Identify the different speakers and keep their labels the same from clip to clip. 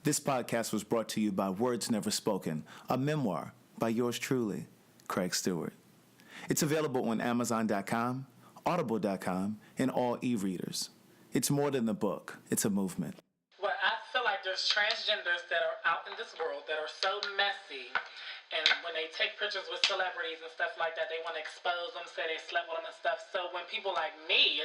Speaker 1: This podcast was brought to you by Words Never Spoken, a memoir by yours truly, Craig Stewart. It's available on Amazon.com, Audible.com, and all e-readers. It's more than a book, it's a movement.
Speaker 2: Well, I feel like there's transgenders that are out in this world that are so messy, and when they take pictures with celebrities and stuff like that, they want to expose them, say they slept with them and stuff. So when people like me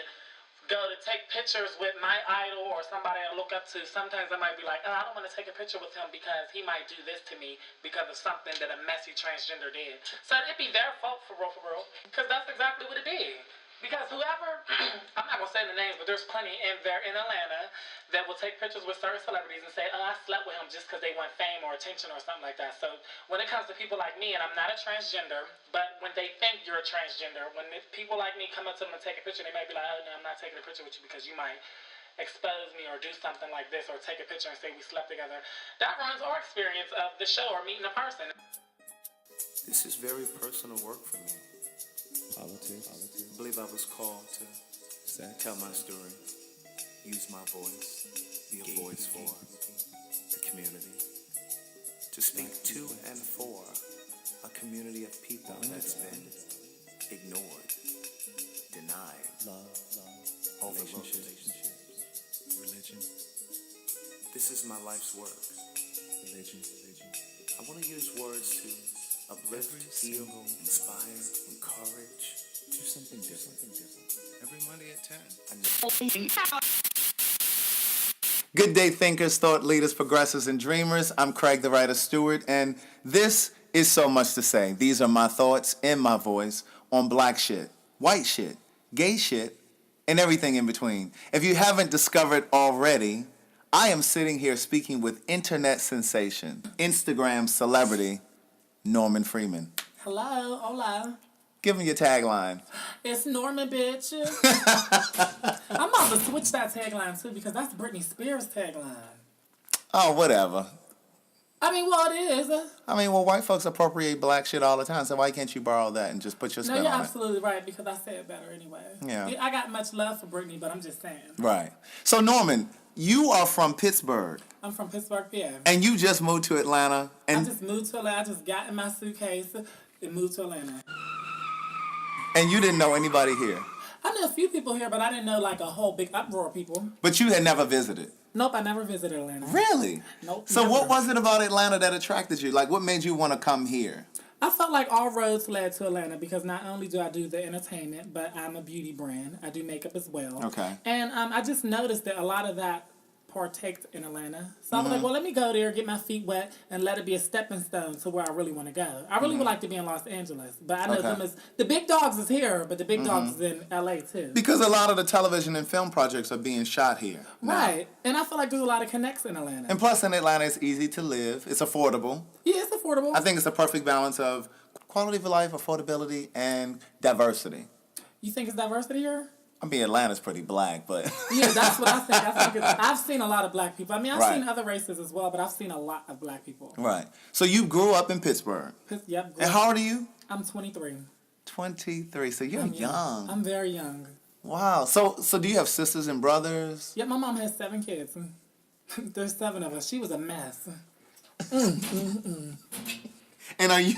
Speaker 2: go to take pictures with my idol or somebody I look up to, sometimes I might be like, oh, I don't want to take a picture with him because he might do this to me because of something that a messy transgender did. So it'd be their fault for real, because that's exactly what it be. Because whoever, I'm not going to say the names, but there's plenty in Atlanta that will take pictures with certain celebrities and say, oh, I slept with him just because they want fame or attention or something like that. So when it comes to people like me, and I'm not a transgender, but when they think you're a transgender, when people like me come up to them and take a picture, they might be like, oh, no, I'm not taking a picture with you because you might expose me or do something like this or take a picture and say we slept together. That ruins our experience of the show or meeting a person.
Speaker 3: This is very personal work for me.
Speaker 1: Politics.
Speaker 3: I believe I was called to tell my story, use my voice, be a voice for the community, to speak to and for a community of people that's been ignored, denied, overlooked.
Speaker 1: Religion.
Speaker 3: This is my life's work.
Speaker 1: Religion.
Speaker 3: I want to use words to uplift, heal, inspire, encourage.
Speaker 1: Do something different.
Speaker 3: Every Monday at 10.
Speaker 1: Good day, thinkers, thought leaders, progressives, and dreamers. I'm Craig the Writer Stewart, and this is So Much to Say. These are my thoughts in my voice on black shit, white shit, gay shit, and everything in between. If you haven't discovered already, I am sitting here speaking with internet sensation, Instagram celebrity, Norman Freeman.
Speaker 2: Hello, hola.
Speaker 1: Give him your tagline.
Speaker 2: It's Norman, bitch. I'm about to switch that tagline too because that's Britney Spears' tagline.
Speaker 1: Oh, whatever.
Speaker 2: I mean, well, it is.
Speaker 1: Well, white folks appropriate black shit all the time, so why can't you borrow that and just put your spin
Speaker 2: No, you're
Speaker 1: on
Speaker 2: absolutely right because I say it better anyway.
Speaker 1: Yeah.
Speaker 2: I got much love for Britney, but I'm just saying.
Speaker 1: it? Right. So, Norman, you are from Pittsburgh,
Speaker 2: I'm from Pittsburgh, PA.
Speaker 1: and you just moved to Atlanta.
Speaker 2: I
Speaker 1: And
Speaker 2: just moved to Atlanta. I just got in my suitcase and moved to Atlanta.
Speaker 1: and you didn't know anybody here.
Speaker 2: I knew a few people here, but I didn't know like a whole big uproar of people.
Speaker 1: But you had never visited.
Speaker 2: Nope, I never visited Atlanta.
Speaker 1: Really?
Speaker 2: Nope.
Speaker 1: So
Speaker 2: never.
Speaker 1: what was it about Atlanta that attracted you? Like, what made you want to come here?
Speaker 2: I felt like all roads led to Atlanta because not only do I do the entertainment, but I'm a beauty brand. I do makeup as well.
Speaker 1: Okay.
Speaker 2: And I just noticed that a lot of that partakes in Atlanta. So I was like, well, let me go there, get my feet wet, and let it be a stepping stone to where I really want to go. I really would like to be in Los Angeles, but I know them as the big dogs is here, but the big dogs is in LA too.
Speaker 1: Because a lot of the television and film projects are being shot here. now.
Speaker 2: Right. And I feel like there's a lot of connects in Atlanta.
Speaker 1: And plus, in Atlanta, it's easy to live. It's affordable.
Speaker 2: Yeah, it's affordable.
Speaker 1: I think it's a perfect balance of quality of life, affordability, and diversity.
Speaker 2: You think it's diversity here?
Speaker 1: I mean, Atlanta's pretty black, but
Speaker 2: Yeah, that's what I think. I've seen a lot of black people. I mean, I've
Speaker 1: Right.
Speaker 2: seen other races as well, but I've seen a lot of black people.
Speaker 1: right. So you grew up in Pittsburgh.
Speaker 2: Yep.
Speaker 1: And how old are you?
Speaker 2: I'm 23.
Speaker 1: 23. So you're
Speaker 2: I'm
Speaker 1: young.
Speaker 2: I'm very young.
Speaker 1: Wow. So do you have sisters and brothers?
Speaker 2: Yep, my mom has 7 kids. There's 7 of us. She was a mess.
Speaker 1: And are you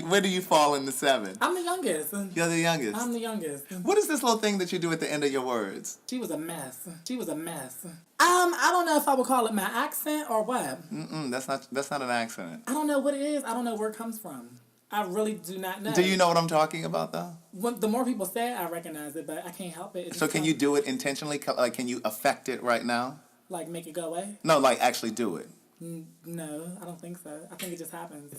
Speaker 1: where do you fall in the 7?
Speaker 2: I'm the youngest.
Speaker 1: You're the youngest.
Speaker 2: I'm the youngest.
Speaker 1: What is this little thing that you do at the end of your words?
Speaker 2: She was a mess. She was a mess. I don't know if I would call it my accent or what.
Speaker 1: That's not an accent.
Speaker 2: I don't know what it is. I don't know where it comes from. I really do not know.
Speaker 1: Do you know what I'm talking about though?
Speaker 2: The more people say it, I recognize it, but I can't help it.
Speaker 1: So can you do it intentionally? Like, can you affect it right now?
Speaker 2: Like, make it go away?
Speaker 1: No, like actually do it.
Speaker 2: No, I don't think so. I think it just happens.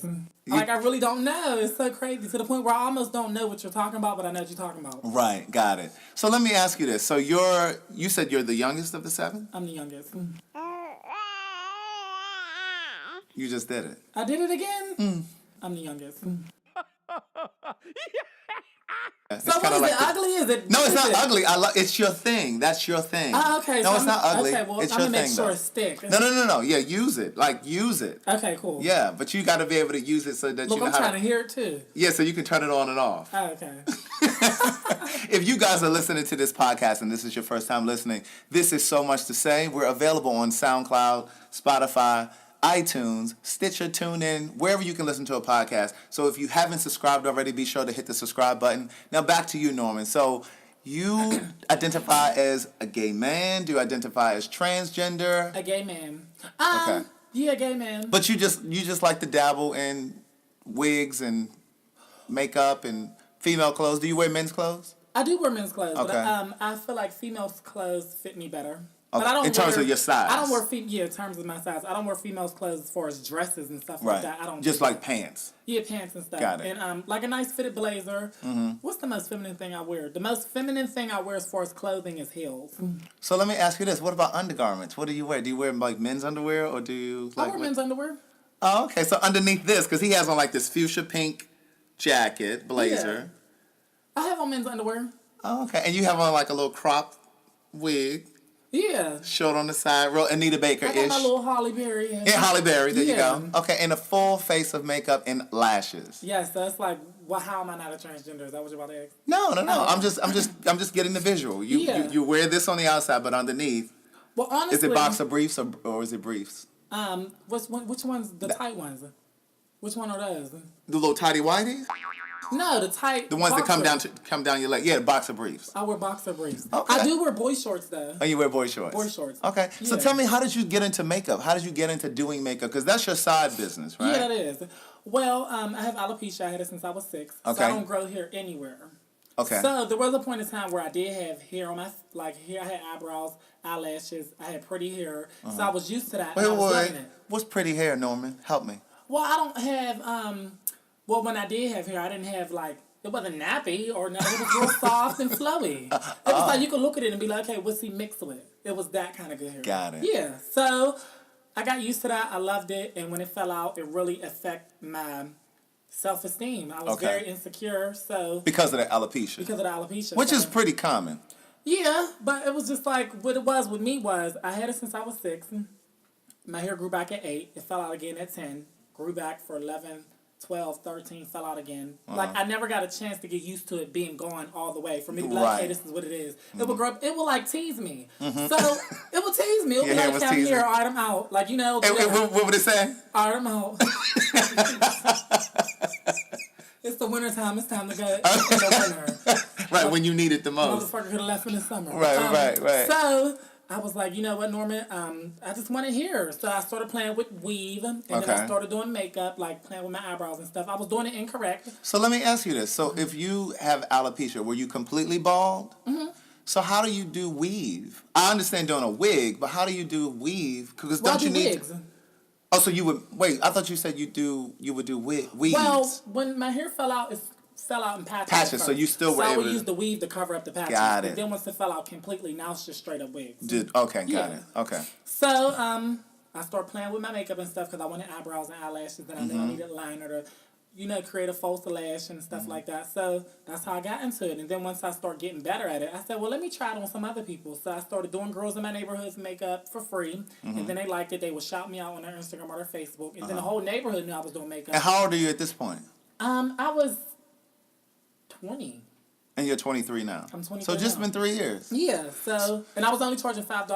Speaker 2: Like, I really don't know. It's so crazy to the point where I almost don't know what you're talking about, but I know what you're talking about.
Speaker 1: Right, got it. So let me ask you this. So you said you're the youngest of the 7?
Speaker 2: I'm the youngest.
Speaker 1: You just did it.
Speaker 2: I did it again? I'm the youngest.
Speaker 1: It's
Speaker 2: So what
Speaker 1: kinda
Speaker 2: is
Speaker 1: like
Speaker 2: it? Ugly? Is it?
Speaker 1: No, it's
Speaker 2: is
Speaker 1: not
Speaker 2: it?
Speaker 1: ugly. It's your thing. That's your thing.
Speaker 2: Oh, okay.
Speaker 1: No,
Speaker 2: so
Speaker 1: it's not ugly.
Speaker 2: Okay, well,
Speaker 1: It's
Speaker 2: I'm
Speaker 1: your
Speaker 2: going to make
Speaker 1: thing,
Speaker 2: sure
Speaker 1: though.
Speaker 2: it sticks.
Speaker 1: No. Yeah, use it. Like, use it.
Speaker 2: Okay, cool.
Speaker 1: Yeah, but you got to be able to use it so that
Speaker 2: Look,
Speaker 1: you know
Speaker 2: I'm
Speaker 1: how
Speaker 2: trying to hear it too.
Speaker 1: Yeah, so you can turn it on and off.
Speaker 2: Oh, okay.
Speaker 1: If you guys are listening to this podcast and this is your first time listening, this is So Much to Say. We're available on SoundCloud, Spotify, iTunes, Stitcher, TuneIn, wherever you can listen to a podcast. So if you haven't subscribed already, be sure to hit the subscribe button. Now back to you, Norman. So you identify as a gay man? Do you identify as transgender?
Speaker 2: A gay man.
Speaker 1: Okay.
Speaker 2: Yeah, gay man.
Speaker 1: But you just like to dabble in wigs and makeup and female clothes. Do you wear men's clothes?
Speaker 2: I do wear men's clothes,
Speaker 1: Okay.
Speaker 2: but I feel like females' clothes fit me better. But
Speaker 1: Okay.
Speaker 2: I don't
Speaker 1: In terms of your size?
Speaker 2: I don't wear in terms of my size. I don't wear females' clothes as far as dresses and stuff like that. I don't
Speaker 1: Just
Speaker 2: do
Speaker 1: like
Speaker 2: that.
Speaker 1: pants.
Speaker 2: Yeah, pants and stuff.
Speaker 1: Got it.
Speaker 2: And like a nice fitted blazer. Mm-hmm. What's the most feminine thing I wear? The most feminine thing I wear as far as clothing is heels.
Speaker 1: So let me ask you this: what about undergarments? What do you wear? Do you wear like men's underwear, or do you like?
Speaker 2: I wear men's underwear.
Speaker 1: Oh, okay. So underneath this, because he has on like this fuchsia pink jacket blazer.
Speaker 2: I have on men's underwear.
Speaker 1: Oh, okay. And you have on like a little cropped wig,
Speaker 2: Yeah.
Speaker 1: short on the side, real Anita
Speaker 2: I
Speaker 1: Baker
Speaker 2: got
Speaker 1: ish.
Speaker 2: my little Holly Berry.
Speaker 1: Yeah, Holly Berry. There you
Speaker 2: Yeah.
Speaker 1: go. Okay, and a full face of makeup and lashes.
Speaker 2: Yes, so it's like, well, how am I not a transgender? Is that what you're about to ask?
Speaker 1: No.
Speaker 2: Oh.
Speaker 1: I'm just getting the visual.
Speaker 2: Yeah.
Speaker 1: You wear this on the outside, but underneath,
Speaker 2: Well, honestly,
Speaker 1: is it boxer briefs or is it briefs?
Speaker 2: which one's the tight ones? Which one are those?
Speaker 1: The little tighty whities?
Speaker 2: No, the tight.
Speaker 1: The ones that come
Speaker 2: boxer.
Speaker 1: come down your leg. Yeah, the boxer briefs.
Speaker 2: I wear boxer briefs.
Speaker 1: Okay.
Speaker 2: I do wear boy shorts though.
Speaker 1: Oh, you wear boy shorts.
Speaker 2: Boy shorts.
Speaker 1: Okay. So
Speaker 2: Yeah.
Speaker 1: tell me, how did you get into makeup? How did you get into doing makeup? Because that's your side business, right?
Speaker 2: Yeah, that is. Well, I have alopecia. I had it since I was 6. So
Speaker 1: Okay.
Speaker 2: I don't grow hair anywhere.
Speaker 1: Okay.
Speaker 2: So there was a point in time where I did have hair on my, like here I had eyebrows, eyelashes, I had pretty hair. So I was used to that. and I was loving it.
Speaker 1: What's pretty hair, Norman? Help me.
Speaker 2: Well, I don't have, well, when I did have hair, I didn't have like, it wasn't nappy or nothing. It was real soft and flowy. It was like you could look at it and be like, okay, what's he mixed with? It was that kind of good hair.
Speaker 1: Got it.
Speaker 2: Yeah. So I got used to that. I loved it. And when it fell out, it really affected my self-esteem. I was
Speaker 1: Okay.
Speaker 2: very insecure. So
Speaker 1: Because of the alopecia.
Speaker 2: because of the alopecia.
Speaker 1: Which is
Speaker 2: So-
Speaker 1: pretty common.
Speaker 2: yeah, but it was just like what it was with me was I had it since I was 6. My hair grew back at 8. It fell out again at 10. Grew back for 11, 12, 13, fell out again. Like I never got a chance to get used to it being gone all the way. For me to be like,
Speaker 1: Right.
Speaker 2: hey, this is what it is. It would grow up. It would like tease me. So it would tease me. It would
Speaker 1: Your
Speaker 2: be
Speaker 1: hair
Speaker 2: like,
Speaker 1: was
Speaker 2: I'm
Speaker 1: teasing.
Speaker 2: here. All right, I'm out. Like, you know.
Speaker 1: And
Speaker 2: yeah,
Speaker 1: what would it say?
Speaker 2: all right, I'm out. It's the winter time. It's time to go. It's the winter.
Speaker 1: Right, when you need it the most.
Speaker 2: Motherfucker could have left in the summer.
Speaker 1: Right.
Speaker 2: So I was like, you know what, Norman? I just want to hear. So I started playing with weave, and then
Speaker 1: Okay.
Speaker 2: I started doing makeup, like playing with my eyebrows and stuff. I was doing it incorrect.
Speaker 1: So let me ask you this. So if you have alopecia, were you completely bald? Mm-hmm. So how do you do weave? I understand doing a wig, but how do you do weave? Because
Speaker 2: Well, I
Speaker 1: don't you
Speaker 2: do
Speaker 1: need...
Speaker 2: wigs.
Speaker 1: Oh, so you would... Wait, I thought you said you would do weaves.
Speaker 2: Well, when my hair fell out, it fell out in patches.
Speaker 1: Patches,
Speaker 2: at
Speaker 1: so
Speaker 2: first.
Speaker 1: you still were
Speaker 2: so I
Speaker 1: able
Speaker 2: would
Speaker 1: to-
Speaker 2: use the weave to cover up the patches.
Speaker 1: Got
Speaker 2: But
Speaker 1: it.
Speaker 2: then once it fell out completely, now it's just straight up wigs.
Speaker 1: Okay, got
Speaker 2: Yeah.
Speaker 1: it. Okay.
Speaker 2: So, I started playing with my makeup and stuff because I wanted eyebrows and eyelashes, and I knew I
Speaker 1: Mm-hmm.
Speaker 2: needed liner to, create a false lash and stuff like that. So that's how I got into it. And then once I started getting better at it, I said, well, let me try it on some other people. So I started doing girls in my neighborhood's makeup for free,
Speaker 1: Mm-hmm.
Speaker 2: and then they liked it. They would shout me out on their Instagram or their Facebook, and then the whole neighborhood knew I was doing makeup.
Speaker 1: And how old are you at this point?
Speaker 2: I was 20.
Speaker 1: And you're 23 now.
Speaker 2: I'm 23
Speaker 1: So just
Speaker 2: now.
Speaker 1: been 3 years.
Speaker 2: Yeah. So, and I was only charging $5.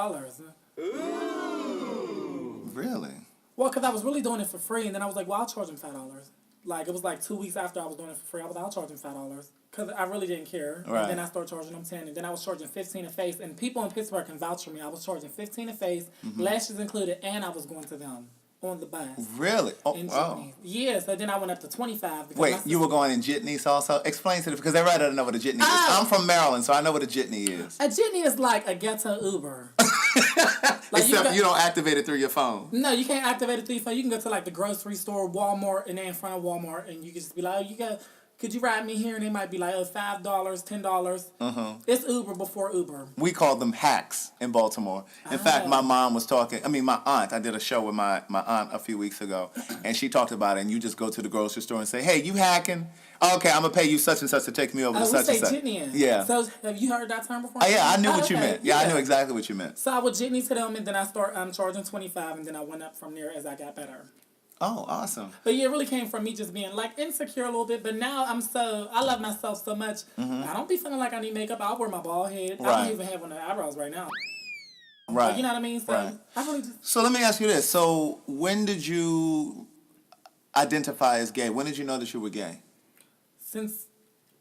Speaker 1: Really?
Speaker 2: Well, because I was really doing it for free, and then I was like, well, I'll charge them $5. Like, it was like 2 weeks after I was doing it for free. I was like, I'll charge them $5. Because I really didn't care.
Speaker 1: Right.
Speaker 2: And then I started charging them 10, and then I was charging 15 a face. And people in Pittsburgh can vouch for me. I was charging 15 a face, lashes included, and I was going to them on the bus.
Speaker 1: Really? Oh,
Speaker 2: In
Speaker 1: wow.
Speaker 2: jitneys. Yeah, so then I went up to 25. Because
Speaker 1: Wait,
Speaker 2: my
Speaker 1: you were going in jitneys also? Explain to them, because everybody doesn't know what a jitney is.
Speaker 2: Oh.
Speaker 1: I'm from Maryland, so I know what a jitney is.
Speaker 2: A jitney is like a ghetto Uber.
Speaker 1: Except you don't activate it through your phone.
Speaker 2: No, you can't activate it through your phone. You can go to like the grocery store, Walmart, and they're in front of Walmart, and you can just be like, oh, could you ride me here? And they might be like, oh, $5, $10. It's Uber before Uber.
Speaker 1: We call them hacks in Baltimore. In fact, my mom was talking, my aunt, I did a show with my aunt a few weeks ago, and she talked about it, and you just go to the grocery store and say, hey, you hacking? Okay, I'm going to pay you such and such to take me over to
Speaker 2: We
Speaker 1: such
Speaker 2: say
Speaker 1: and such.
Speaker 2: jitneying.
Speaker 1: Yeah.
Speaker 2: So have you heard that term before?
Speaker 1: Oh, yeah, I knew what you
Speaker 2: okay.
Speaker 1: meant. Yeah, I knew exactly what you meant.
Speaker 2: So I would jitney to them, and then I start charging $25, and then I went up from there as I got better.
Speaker 1: Oh, awesome.
Speaker 2: But yeah, it really came from me just being like insecure a little bit. But now I love myself so much. I don't be feeling like I need makeup. I'll wear my bald head. I
Speaker 1: Right.
Speaker 2: don't even have on the eyebrows right now.
Speaker 1: Right.
Speaker 2: Like, you know what I mean? So
Speaker 1: Right.
Speaker 2: I really just
Speaker 1: So let me ask you this. So when did you identify as gay? When did you know that you were gay?
Speaker 2: since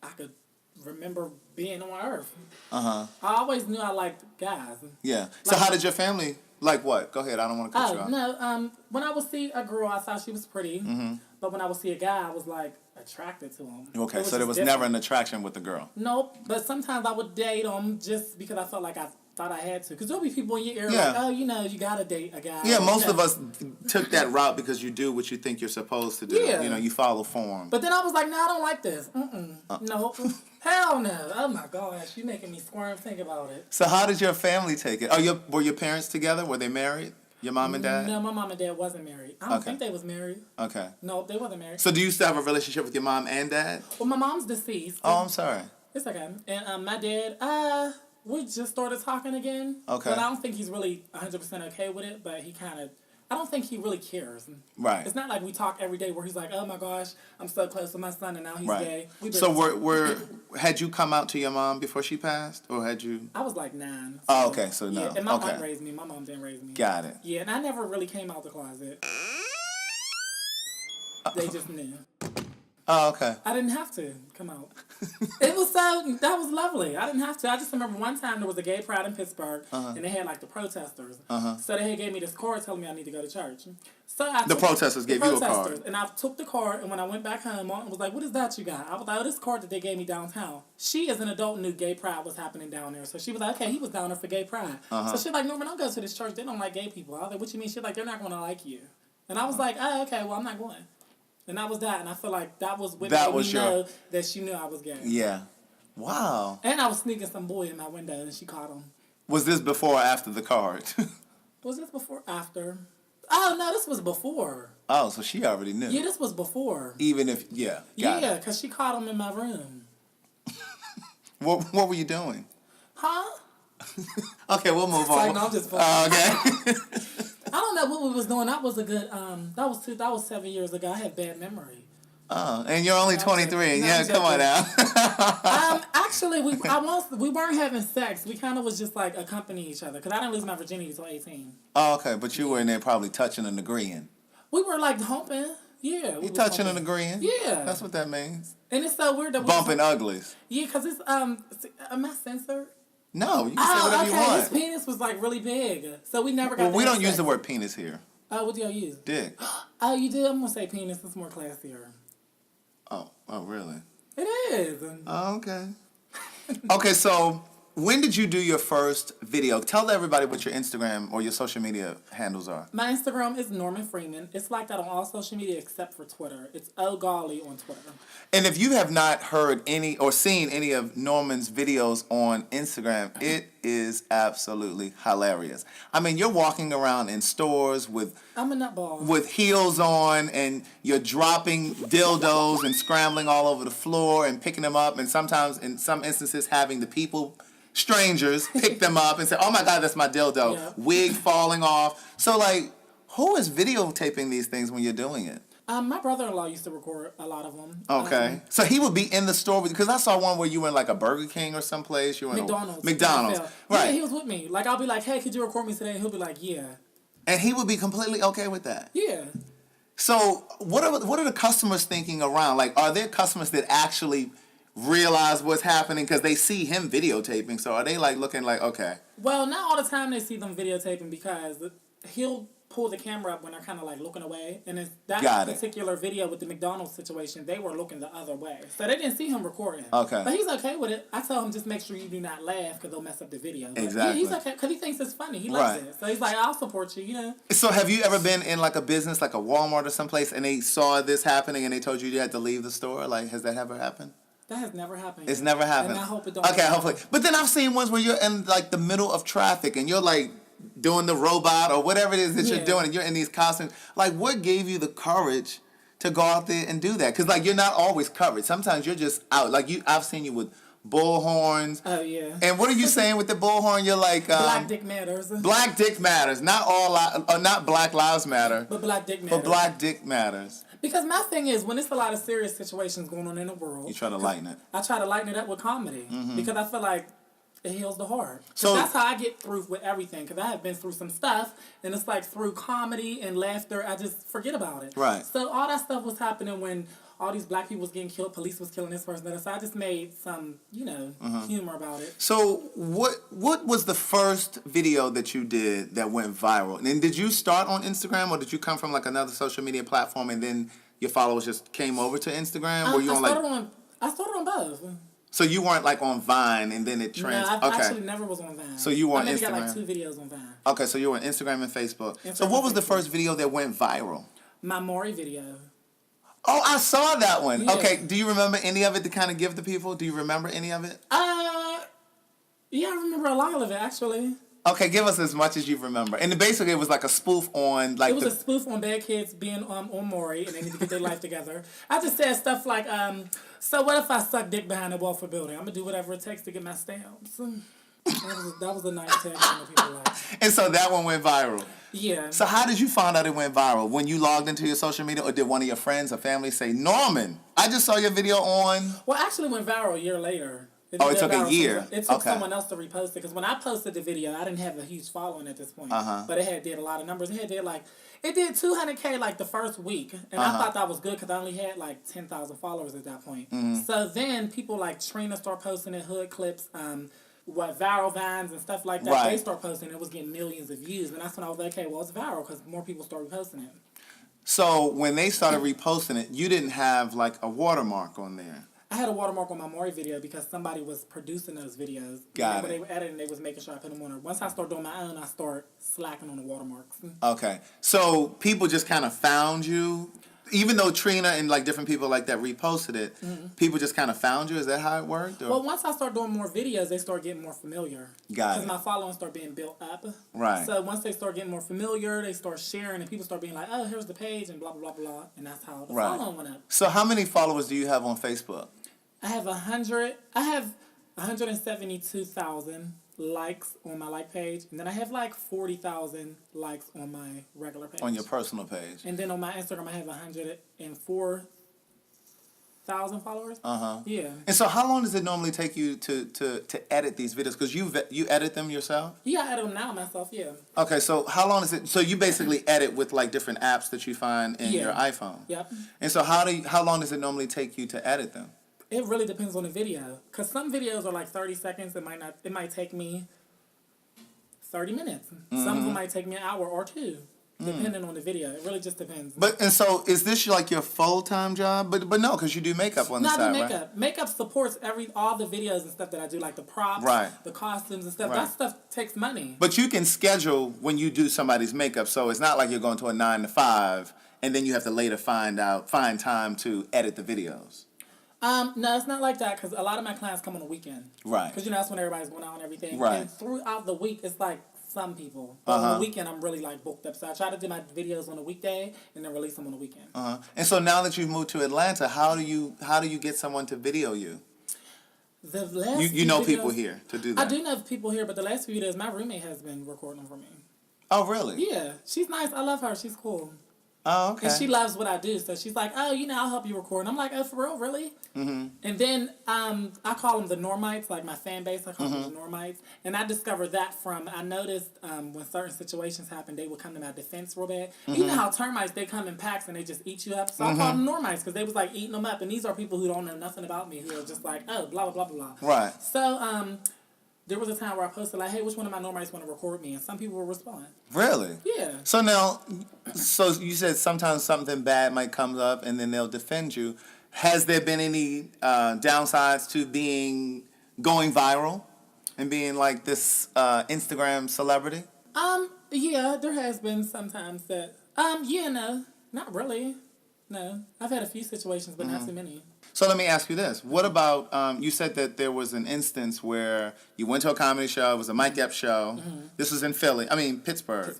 Speaker 2: I could remember being on Earth,
Speaker 1: Uh-huh.
Speaker 2: I always knew I liked guys.
Speaker 1: Yeah. So how did your family, like what? Go ahead. I don't want to cut you
Speaker 2: Oh
Speaker 1: off.
Speaker 2: no! When I would see a girl, I thought she was pretty.
Speaker 1: Mm-hmm.
Speaker 2: But when I would see a guy, I was like attracted to him.
Speaker 1: Okay,
Speaker 2: It was
Speaker 1: so there
Speaker 2: just
Speaker 1: was
Speaker 2: different.
Speaker 1: never an attraction with the girl.
Speaker 2: Nope. But sometimes I would date them just because I felt like I thought I had to. Because there'll be people in your ear
Speaker 1: Yeah.
Speaker 2: like, oh, you know, you gotta date a guy.
Speaker 1: Yeah, most
Speaker 2: You
Speaker 1: of
Speaker 2: know.
Speaker 1: us took that route because you do what you think you're supposed to do.
Speaker 2: Yeah.
Speaker 1: You know, you follow form.
Speaker 2: But then I was like, no, I don't like this. Nope. Hell no. Oh my gosh, you making me squirm. Think about it.
Speaker 1: So how did your family take it? Oh, were your parents together? Were they married? Your mom and dad?
Speaker 2: No, my mom and dad wasn't married. I don't
Speaker 1: Okay.
Speaker 2: think they was married.
Speaker 1: Okay.
Speaker 2: No, they wasn't married.
Speaker 1: So do you still have a relationship with your mom and dad?
Speaker 2: Well, my mom's deceased.
Speaker 1: Oh, I'm sorry.
Speaker 2: It's okay. And my dad, we just started talking again.
Speaker 1: Okay.
Speaker 2: But I don't think he's really 100% okay with it, but he kind of, I don't think he really cares.
Speaker 1: Right.
Speaker 2: It's not like we talk every day where he's like, oh my gosh, I'm so close with my son and now he's
Speaker 1: Right.
Speaker 2: gay.
Speaker 1: So had you come out to your mom before she passed? Or had you?
Speaker 2: I was like 9.
Speaker 1: Oh, okay. So no.
Speaker 2: Yeah, and my
Speaker 1: Okay.
Speaker 2: aunt raised me. My mom didn't raise me.
Speaker 1: Got it.
Speaker 2: Yeah, and I never really came out the closet. They just knew.
Speaker 1: Oh, okay.
Speaker 2: I didn't have to come out. That was lovely. I didn't have to. I just remember one time there was a gay pride in Pittsburgh, and they had like the protesters. So they had gave me this card telling me I need to go to church. So
Speaker 1: The protesters gave you a card.
Speaker 2: And I took the card, and when I went back home, my aunt was like, what is that you got? I was like, oh, this card that they gave me downtown. She, as an adult, knew gay pride was happening down there. So she was like, okay, he was down there for gay pride. So she's like, Norman, don't go to this church. They don't like gay people. I was like, what you mean? She's like, they're not going to like you. And I was like, oh, okay, well, I'm not going. And that was that. And I feel like that was what
Speaker 1: That
Speaker 2: made
Speaker 1: was
Speaker 2: me
Speaker 1: your-
Speaker 2: know that she knew I was gay.
Speaker 1: Yeah. Wow.
Speaker 2: And I was sneaking some boy in my window, and she caught him.
Speaker 1: Was this before or after the card?
Speaker 2: Was this before or after? Oh, no, this was before.
Speaker 1: Oh, so she already knew.
Speaker 2: Yeah, this was before.
Speaker 1: Even if, yeah. Got
Speaker 2: Yeah,
Speaker 1: it.
Speaker 2: because she caught him in my room.
Speaker 1: What were you doing?
Speaker 2: Huh?
Speaker 1: Okay, we'll move on.
Speaker 2: Like, no, I'm just fucking.
Speaker 1: Okay.
Speaker 2: I don't know what we was doing. That was a good, that was 7 years ago. I had bad memory.
Speaker 1: Oh, and you're only 23.
Speaker 2: No,
Speaker 1: Yeah,
Speaker 2: I'm
Speaker 1: come on
Speaker 2: joking.
Speaker 1: now.
Speaker 2: Actually, we weren't having sex. We kind of was just like accompanying each other because I didn't lose my virginity until 18.
Speaker 1: Oh, okay, but you were in there probably touching and agreeing.
Speaker 2: We were like humping. Yeah.
Speaker 1: You touching and agreeing?
Speaker 2: Yeah.
Speaker 1: That's what that means.
Speaker 2: And it's so weird that
Speaker 1: Bumping uglies.
Speaker 2: Yeah, because it's, am I censored?
Speaker 1: No, you can say whatever you
Speaker 2: His
Speaker 1: want.
Speaker 2: penis was like really big. So we never got
Speaker 1: Well,
Speaker 2: to
Speaker 1: we
Speaker 2: have
Speaker 1: don't use
Speaker 2: sex.
Speaker 1: the word penis here.
Speaker 2: Oh, what do y'all use?
Speaker 1: Dick.
Speaker 2: Oh, you do? I'm going to say penis. It's more classier.
Speaker 1: Oh, really?
Speaker 2: It is.
Speaker 1: Oh, okay. Okay, so when did you do your first video? Tell everybody what your Instagram or your social media handles are.
Speaker 2: My Instagram is Norman Freeman. It's like that on all social media except for Twitter. It's O'Galley on Twitter.
Speaker 1: And if you have not heard any or seen any of Norman's videos on Instagram, it is absolutely hilarious. I mean, you're walking around in stores with
Speaker 2: I'm a nutball.
Speaker 1: heels on, and you're dropping dildos and scrambling all over the floor and picking them up, and sometimes in some instances having the people, strangers, pick them up and say, oh my God, that's my dildo.
Speaker 2: Yeah.
Speaker 1: Wig falling off. So like, who is videotaping these things when you're doing it?
Speaker 2: My brother-in-law used to record a lot of them.
Speaker 1: Okay. So he would be in the store because I saw one where you were in like a Burger King or someplace. You were in
Speaker 2: McDonald's.
Speaker 1: McDonald's.
Speaker 2: Yeah,
Speaker 1: Right.
Speaker 2: he was with me. Like, I'll be like, hey, could you record me today? And he'll be like, yeah.
Speaker 1: And he would be completely okay with that.
Speaker 2: Yeah.
Speaker 1: So what are the customers thinking around? Like, are there customers that actually realize what's happening because they see him videotaping? So are they like looking like, okay.
Speaker 2: Well, not all the time they see them videotaping because he'll pull the camera up when they're kind of like looking away. And it's that
Speaker 1: Got it.
Speaker 2: particular video with the McDonald's situation, they were looking the other way. So they didn't see him recording.
Speaker 1: Okay.
Speaker 2: But he's okay with it. I tell him just make sure you do not laugh because they'll mess up the video. But
Speaker 1: Exactly.
Speaker 2: Yeah, he's okay because he thinks it's funny. He loves
Speaker 1: Right.
Speaker 2: it. So he's like, I'll support you, you know.
Speaker 1: So have you ever been in like a business, like a Walmart or someplace, and they saw this happening and they told you had to leave the store? Like, has that ever happened?
Speaker 2: That has never happened.
Speaker 1: It's
Speaker 2: yet.
Speaker 1: never happened.
Speaker 2: And I hope it don't.
Speaker 1: Okay, hopefully. But then I've seen ones where you're in like the middle of traffic and you're like doing the robot or whatever it is that you're
Speaker 2: Yeah.
Speaker 1: doing, and you're in these costumes. Like, what gave you the courage to go out there and do that? Because like you're not always covered. Sometimes you're just out. Like I've seen you with bull horns.
Speaker 2: Oh, yeah.
Speaker 1: And what are you saying with the bullhorn? You're like
Speaker 2: Black dick matters.
Speaker 1: Black dick matters. Not not Black Lives Matter.
Speaker 2: But black dick matters.
Speaker 1: But Black dick matters.
Speaker 2: Because my thing is, when it's a lot of serious situations going on in the world,
Speaker 1: You try to lighten it.
Speaker 2: I try to lighten it up with comedy. Because I feel like it heals the heart.
Speaker 1: So-
Speaker 2: So that's how I get through with everything. Because I have been through some stuff, and it's like through comedy and laughter, I just forget about it.
Speaker 1: Right.
Speaker 2: So all that stuff was happening when all these black people was getting killed, police was killing this person, that. So I just made some, humor about it.
Speaker 1: So what was the first video that you did that went viral? And did you start on Instagram, or did you come from like another social media platform and then your followers just came over to Instagram? Were you on like?
Speaker 2: I started on both.
Speaker 1: So you weren't like on Vine and then it trans.
Speaker 2: No, I
Speaker 1: Okay.
Speaker 2: actually never was on Vine.
Speaker 1: So you were on
Speaker 2: I maybe got
Speaker 1: Instagram?
Speaker 2: like 2 videos on Vine.
Speaker 1: Okay, so you were on Instagram and Facebook. So
Speaker 2: Instagram
Speaker 1: what was
Speaker 2: and
Speaker 1: the first video that went viral?
Speaker 2: My Maury video.
Speaker 1: Oh, I saw that one.
Speaker 2: Yeah.
Speaker 1: Okay, do you remember any of it to kind of give the people? Do you remember any of it?
Speaker 2: Yeah, I remember a lot of it actually.
Speaker 1: Okay, give us as much as you remember. And basically, it was like a spoof on like
Speaker 2: It was a spoof on bad kids being on Maury and they need to get their life together. I just said stuff like, so what if I suck dick behind a Walford building? I'm gonna do whatever it takes to get my stamps. That was a nice tag that people like.
Speaker 1: And so that one went viral.
Speaker 2: Yeah.
Speaker 1: So how did you find out it went viral? When you logged into your social media, or did one of your friends or family say, Norman, I just saw your video on...
Speaker 2: Well, actually went viral a year later.
Speaker 1: Oh, it
Speaker 2: did
Speaker 1: took a
Speaker 2: viral
Speaker 1: year.
Speaker 2: It took
Speaker 1: Okay.
Speaker 2: someone else to repost it. Because when I posted the video, I didn't have a huge following at this point. But it did a lot of numbers. It did 200K like the first week. And I thought that was good because I only had like 10,000 followers at that point. So then people like Trina start posting it, Hood Clips, viral vines and stuff like that.
Speaker 1: Right.
Speaker 2: They start posting it. It was getting millions of views. And that's when I was like, okay, well, it's viral because more people start reposting it.
Speaker 1: So when they started reposting it, you didn't have like a watermark on there.
Speaker 2: I had a watermark on my Maury video because somebody was producing those videos.
Speaker 1: Got
Speaker 2: When
Speaker 1: it.
Speaker 2: they were editing, they was making sure I put them on there. Once I start doing my own, I start slacking on the watermarks.
Speaker 1: Okay. So people just kind of found you, even though Trina and like different people like that reposted it, people just kind of found you? Is that how it worked? Or?
Speaker 2: Well, once I start doing more videos, they start getting more familiar.
Speaker 1: Got it.
Speaker 2: Because my following start being built up.
Speaker 1: Right.
Speaker 2: So once they start getting more familiar, they start sharing, and people start being like, oh, here's the page, and blah, blah, blah, blah. And that's how the
Speaker 1: Right.
Speaker 2: following went up.
Speaker 1: So how many followers do you have on Facebook?
Speaker 2: I have 172,000 likes on my like page, and then I have like 40,000 likes on my regular page.
Speaker 1: On your personal page?
Speaker 2: And then on my Instagram, I have 104,000 followers. Yeah.
Speaker 1: And so how long does it normally take you to edit these videos? Because you edit them yourself?
Speaker 2: Yeah, I edit them now myself, yeah.
Speaker 1: Okay, so how long is it? So you basically edit with like different apps that you find in
Speaker 2: Yeah.
Speaker 1: your iPhone?
Speaker 2: Yep.
Speaker 1: And so how long does it normally take you to edit them?
Speaker 2: It really depends on the video. Because some videos are like 30 seconds. It might take me 30 minutes. Some of them might take me an hour or 2. Depending on the video. It really just depends.
Speaker 1: And so is this like your full-time job? But no, because you do makeup on the
Speaker 2: No, I
Speaker 1: side,
Speaker 2: do
Speaker 1: right?
Speaker 2: makeup. Makeup supports all the videos and stuff that I do, like the props,
Speaker 1: Right.
Speaker 2: the costumes and stuff.
Speaker 1: Right.
Speaker 2: That stuff takes money.
Speaker 1: But you can schedule when you do somebody's makeup, so it's not like you're going to a 9 to 5 and then you have to later find time to edit the videos.
Speaker 2: No, it's not like that because a lot of my clients come on the weekend.
Speaker 1: Right.
Speaker 2: Because that's when everybody's going out and everything.
Speaker 1: Right.
Speaker 2: And throughout the week, it's like some people. But on the weekend, I'm really like booked up. So I try to do my videos on the weekday and then release them on the weekend.
Speaker 1: And so now that you've moved to Atlanta, how do you get someone to video you?
Speaker 2: The last
Speaker 1: You
Speaker 2: few
Speaker 1: know
Speaker 2: videos,
Speaker 1: people here to do that.
Speaker 2: I do know people here, but the last few videos, my roommate has been recording them for me.
Speaker 1: Oh, really?
Speaker 2: Yeah, she's nice. I love her. She's cool.
Speaker 1: Oh, okay.
Speaker 2: And she loves what I do, so she's like, oh, I'll help you record. And I'm like, oh, for real, really? Mm-hmm. And then I call them the Normites, like my fan base, I call them the Normites. And I discovered that I noticed when certain situations happen, they would come to my defense real bad. You know how termites, they come in packs and they just eat you up? So I call them Normites because they was like eating them up. And these are people who don't know nothing about me, who are just like, oh, blah, blah, blah, blah, blah.
Speaker 1: Right.
Speaker 2: So there was a time where I posted like, hey, which one of my Normites want to record me? And some people will respond.
Speaker 1: Really?
Speaker 2: Yeah.
Speaker 1: So now, you said sometimes something bad might come up and then they'll defend you. Has there been any downsides to going viral and being like this Instagram celebrity?
Speaker 2: Yeah, there has been sometimes that, no, not really. No, I've had a few situations, but not too many.
Speaker 1: So let me ask you this. What about, you said that there was an instance where you went to a comedy show, it was a Mike Epps show. This was in Pittsburgh,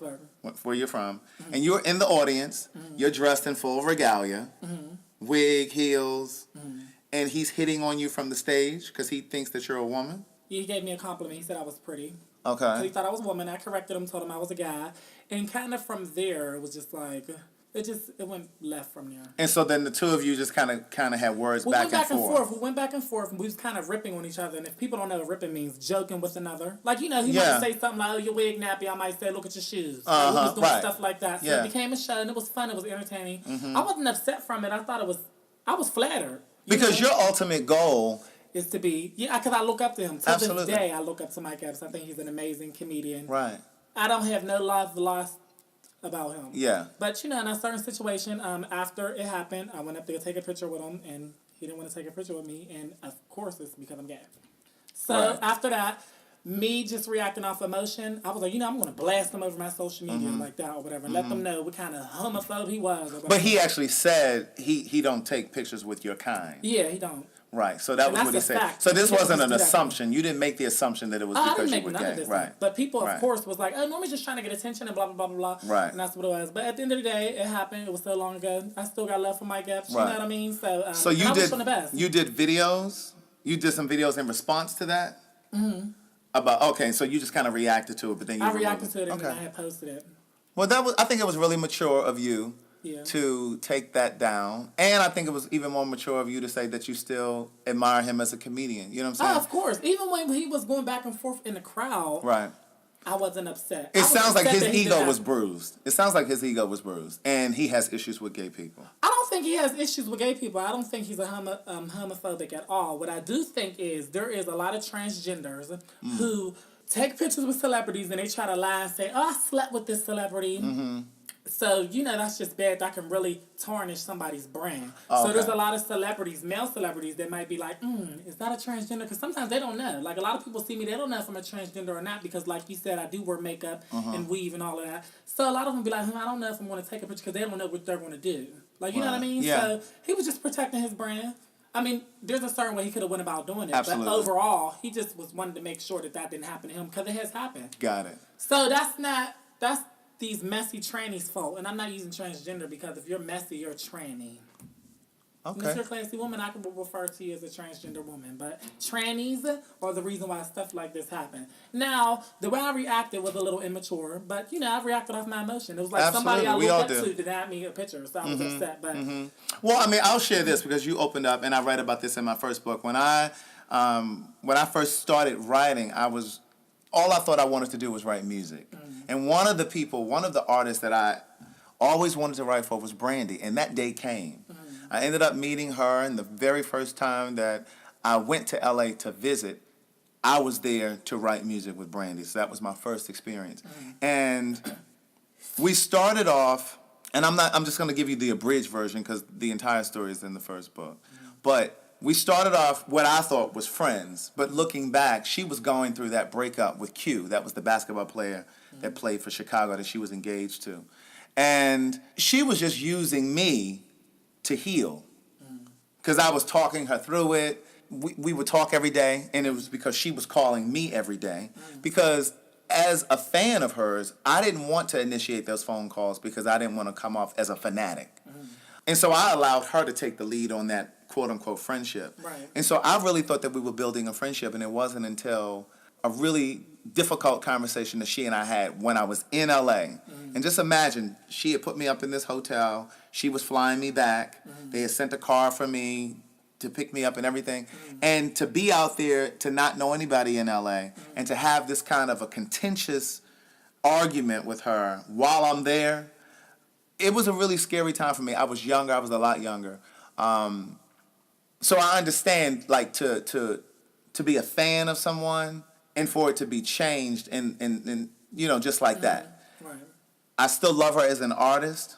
Speaker 1: where you're from. And you're in the audience, you're dressed in full regalia, wig, heels, and he's hitting on you from the stage because he thinks that you're a woman?
Speaker 2: He gave me a compliment. He said I was pretty.
Speaker 1: Okay.
Speaker 2: He thought I was a woman. I corrected him, told him I was a guy. And kind of from there, it was just like, It went left from there.
Speaker 1: And so then the two of you just kind of had words
Speaker 2: We
Speaker 1: back,
Speaker 2: went back
Speaker 1: and forth.
Speaker 2: We went back and forth, and we was kind of ripping on each other. And if people don't know what ripping means, joking with another. Like, he
Speaker 1: Yeah.
Speaker 2: might say something like, "Oh, your wig nappy." I might say, "Look at your shoes."
Speaker 1: Uh-huh,
Speaker 2: We was doing
Speaker 1: right.
Speaker 2: stuff like that. So
Speaker 1: Yeah.
Speaker 2: it became a show, and it was fun. It was entertaining. I wasn't upset from it. I was flattered.
Speaker 1: Because your ultimate goal,
Speaker 2: is to be, because I look up to him. To
Speaker 1: Absolutely.
Speaker 2: this day, I look up to Mike Epps. I think he's an amazing comedian.
Speaker 1: right?
Speaker 2: I don't have no love lost about him.
Speaker 1: Yeah.
Speaker 2: But, in a certain situation, after it happened, I went up there to take a picture with him, and he didn't want to take a picture with me, and of course it's because I'm gay. So
Speaker 1: Right.
Speaker 2: after that, me just reacting off emotion, I was like, I'm going to blast him over my social media like that or whatever, and let them know what kind of homophobe he was. Or
Speaker 1: But
Speaker 2: whatever.
Speaker 1: he actually said he don't take pictures with your kind.
Speaker 2: Yeah, he don't.
Speaker 1: Right. So that
Speaker 2: And
Speaker 1: was what he
Speaker 2: that's a
Speaker 1: said.
Speaker 2: fact.
Speaker 1: So this
Speaker 2: He
Speaker 1: wasn't
Speaker 2: doesn't
Speaker 1: an
Speaker 2: do that.
Speaker 1: assumption. You didn't make the assumption that it was
Speaker 2: I
Speaker 1: because
Speaker 2: didn't
Speaker 1: you
Speaker 2: make
Speaker 1: were
Speaker 2: none of
Speaker 1: gay.
Speaker 2: this.
Speaker 1: Right.
Speaker 2: But people, of
Speaker 1: Right.
Speaker 2: course, was like, "Oh, Normie's just trying to get attention and blah, blah, blah, blah, blah."
Speaker 1: Right.
Speaker 2: And that's what it was. But at the end of the day, it happened. It was so long ago. I still got love for Mike Epps. You
Speaker 1: Right.
Speaker 2: know what I mean? So,
Speaker 1: So
Speaker 2: and
Speaker 1: you
Speaker 2: I wish
Speaker 1: did
Speaker 2: him the best.
Speaker 1: you did videos. You did some videos in response to that. About so you just kind of reacted to it, but then you
Speaker 2: I
Speaker 1: removed
Speaker 2: reacted to it and
Speaker 1: Okay.
Speaker 2: then I had posted it.
Speaker 1: Well, I think it was really mature of you
Speaker 2: Yeah.
Speaker 1: to take that down, and I think it was even more mature of you to say that you still admire him as a comedian. You know what I'm
Speaker 2: Oh,
Speaker 1: saying?
Speaker 2: of course. Even when he was going back and forth in the crowd,
Speaker 1: Right.
Speaker 2: I wasn't upset. I
Speaker 1: It
Speaker 2: was
Speaker 1: sounds like
Speaker 2: upset
Speaker 1: his
Speaker 2: that he did
Speaker 1: ego
Speaker 2: that.
Speaker 1: was bruised. It sounds like his ego was bruised, and he has issues with gay people.
Speaker 2: I don't think he has issues with gay people. I don't think he's a homophobic at all. What I do think is there is a lot of transgenders who take pictures with celebrities and they try to lie and say, "Oh, I slept with this celebrity." So, that's just bad. That can really tarnish somebody's brand.
Speaker 1: Okay.
Speaker 2: So there's a lot of celebrities, male celebrities, that might be like, is that a transgender? Because sometimes they don't know. Like, a lot of people see me, they don't know if I'm a transgender or not because, like you said, I do wear makeup and weave and all of that. So a lot of them be like, I don't know if I'm going to take a picture because they don't know what they're going to do. Like, you know what I
Speaker 1: Right.
Speaker 2: mean?
Speaker 1: Yeah.
Speaker 2: So he was just protecting his brand. I mean, there's a certain way he could have went about doing it.
Speaker 1: Absolutely.
Speaker 2: But overall, he just wanted to make sure that didn't happen to him because it has happened.
Speaker 1: Got it.
Speaker 2: So that's these messy trannies' fault. And I'm not using transgender because if you're messy, you're a tranny. And if
Speaker 1: Okay.
Speaker 2: you're a classy woman, I can refer to you as a transgender woman. But trannies are the reason why stuff like this happened. Now, the way I reacted was a little immature, but I reacted off my emotion. It was like somebody I
Speaker 1: Absolutely. We
Speaker 2: looked
Speaker 1: all
Speaker 2: up
Speaker 1: do.
Speaker 2: to denied me a picture, so I was upset. But
Speaker 1: Well, I mean, I'll share this because you opened up, and I read about this in my first book. When I first started writing, all I thought I wanted to do was write music. And one of the artists that I always wanted to write for was Brandy, and that day came. I ended up meeting her, and the very first time that I went to LA to visit, I was there to write music with Brandy. So that was my first experience. And we started off, and I'm just going to give you the abridged version because the entire story is in the first book. But we started off what I thought was friends, but looking back, she was going through that breakup with Q. That was the basketball player that played for Chicago that she was engaged to. And she was just using me to heal because I was talking her through it. We would talk every day, and it was because she was calling me every day. Because as a fan of hers, I didn't want to initiate those phone calls because I didn't want to come off as a fanatic. And so I allowed her to take the lead on that quote-unquote friendship.
Speaker 2: Right.
Speaker 1: And so I really thought that we were building a friendship, and it wasn't until a really difficult conversation that she and I had when I was in LA. And just imagine, she had put me up in this hotel. She was flying me back. They had sent a car for me to pick me up and everything. And to be out there, to not know anybody in LA, and to have this kind of a contentious argument with her while I'm there, it was a really scary time for me. I was younger. I was a lot younger. So I understand, like, to be a fan of someone and for it to be changed and just like that.
Speaker 2: right.
Speaker 1: I still love her as an artist.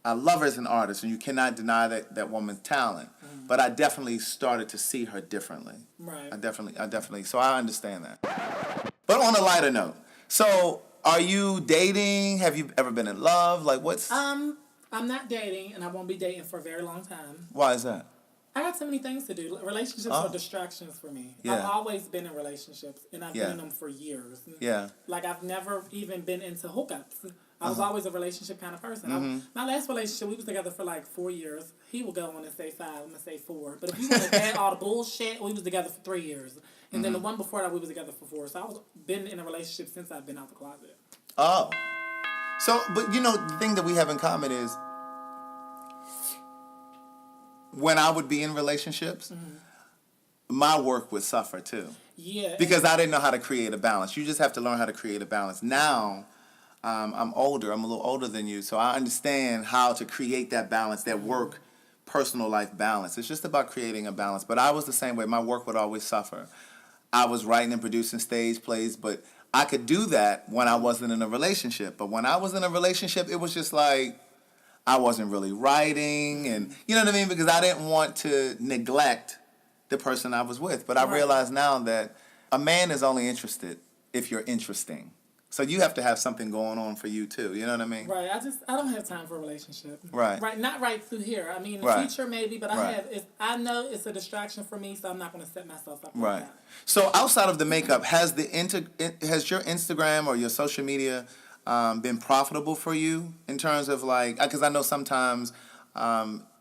Speaker 1: I love her as an artist, and you cannot deny that woman's talent. But I definitely started to see her differently.
Speaker 2: Right.
Speaker 1: I definitely. So I understand that. But on a lighter note, so are you dating? Have you ever been in love? Like, what's?
Speaker 2: I'm not dating, and I won't be dating for a very long time.
Speaker 1: Why is that?
Speaker 2: I got so many things to do. Relationships are distractions for me.
Speaker 1: Yeah.
Speaker 2: I've always been in relationships, and I've been in them for years.
Speaker 1: Yeah.
Speaker 2: Like, I've never even been into hookups. I was always a relationship kind of person. My last relationship, we was together for like 4 years. He will go on and say 5, I'm going to say 4. But if you want to add all the bullshit, we was together for 3 years. And then the one before that, we was together for 4. So I was been in a relationship since I've been out the closet.
Speaker 1: Oh. So, but the thing that we have in common is when I would be in relationships, my work would suffer too.
Speaker 2: Yeah.
Speaker 1: Because I didn't know how to create a balance. You just have to learn how to create a balance. Now, I'm older. I'm a little older than you, so I understand how to create that balance, that work, personal life balance. It's just about creating a balance. But I was the same way. My work would always suffer. I was writing and producing stage plays, but I could do that when I wasn't in a relationship. But when I was in a relationship, it was just like I wasn't really writing, and you know what I mean? Because I didn't want to neglect the person I was with. But I
Speaker 2: Right.
Speaker 1: realize now that a man is only interested if you're interesting. So you have to have something going on for you too. You know what I mean?
Speaker 2: Right. I don't have time for a relationship.
Speaker 1: Right.
Speaker 2: Right. Not right through here. I mean, in the
Speaker 1: Right.
Speaker 2: future maybe, but
Speaker 1: Right.
Speaker 2: I know it's a distraction for me, so I'm not going to set myself up like
Speaker 1: Right.
Speaker 2: that.
Speaker 1: So outside of the makeup, has has your Instagram or your social media been profitable for you in terms of like? Because I know sometimes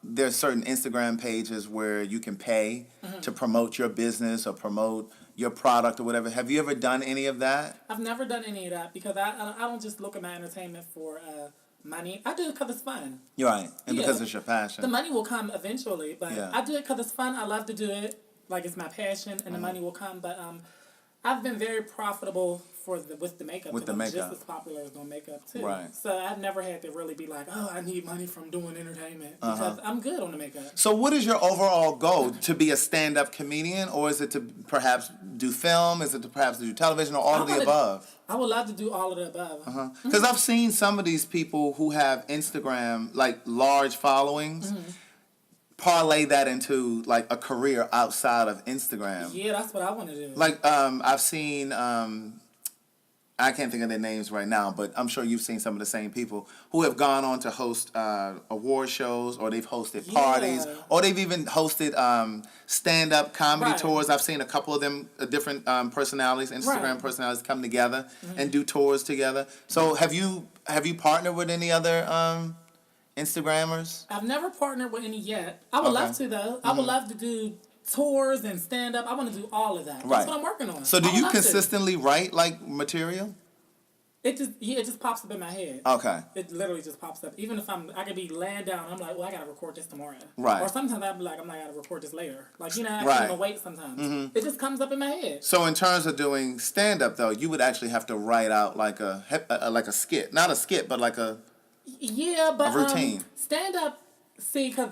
Speaker 1: there's certain Instagram pages where you can pay to promote your business or promote your product or whatever. Have you ever done any of that?
Speaker 2: I've never done any of that because I don't just look at my entertainment for money. I do it because it's fun.
Speaker 1: You're right, and
Speaker 2: Yeah.
Speaker 1: because it's your passion.
Speaker 2: The money will come eventually, but
Speaker 1: Yeah.
Speaker 2: I do it because it's fun. I love to do it. Like it's my passion, and the money will come. But I've been very profitable with the makeup.
Speaker 1: With the
Speaker 2: 'cause I'm
Speaker 1: makeup.
Speaker 2: just as popular as doing makeup too.
Speaker 1: Right.
Speaker 2: So I've never had to really be like, oh, I need money from doing entertainment because I'm good on the makeup.
Speaker 1: So what is your overall goal? To be a stand-up comedian, or is it to perhaps do film? Is it to perhaps do television, or all of the
Speaker 2: wanna-
Speaker 1: above?
Speaker 2: I would love to do all of the above.
Speaker 1: Because I've seen some of these people who have Instagram, like large followings, parlay that into like a career outside of Instagram.
Speaker 2: Yeah, that's what I want to do.
Speaker 1: Like I've seen, I can't think of their names right now, but I'm sure you've seen some of the same people who have gone on to host award shows, or they've hosted parties,
Speaker 2: Yeah.
Speaker 1: or they've even hosted stand-up comedy
Speaker 2: Right.
Speaker 1: tours. I've seen a couple of them, different personalities, Instagram
Speaker 2: Right.
Speaker 1: personalities, come together and do tours together. So have you partnered with any other Instagrammers?
Speaker 2: I've never partnered with any yet. I would
Speaker 1: Okay.
Speaker 2: love to though. I would love to do tours and stand up. I want to do all of that.
Speaker 1: Right.
Speaker 2: That's what I'm working on.
Speaker 1: So do
Speaker 2: I would
Speaker 1: you
Speaker 2: love to.
Speaker 1: consistently write like material?
Speaker 2: It just pops up in my head.
Speaker 1: Okay.
Speaker 2: It literally just pops up. Even if I could be laying down, I'm like, well, I gotta record this tomorrow.
Speaker 1: Right.
Speaker 2: Or sometimes I'll be like, I gotta record this later. Like, I
Speaker 1: Right.
Speaker 2: can't even wait sometimes. It just comes up in my head.
Speaker 1: So in terms of doing stand-up, though, you would actually have to write out like a skit, not a skit, but like a
Speaker 2: Yeah, but
Speaker 1: routine.
Speaker 2: stand up. See, because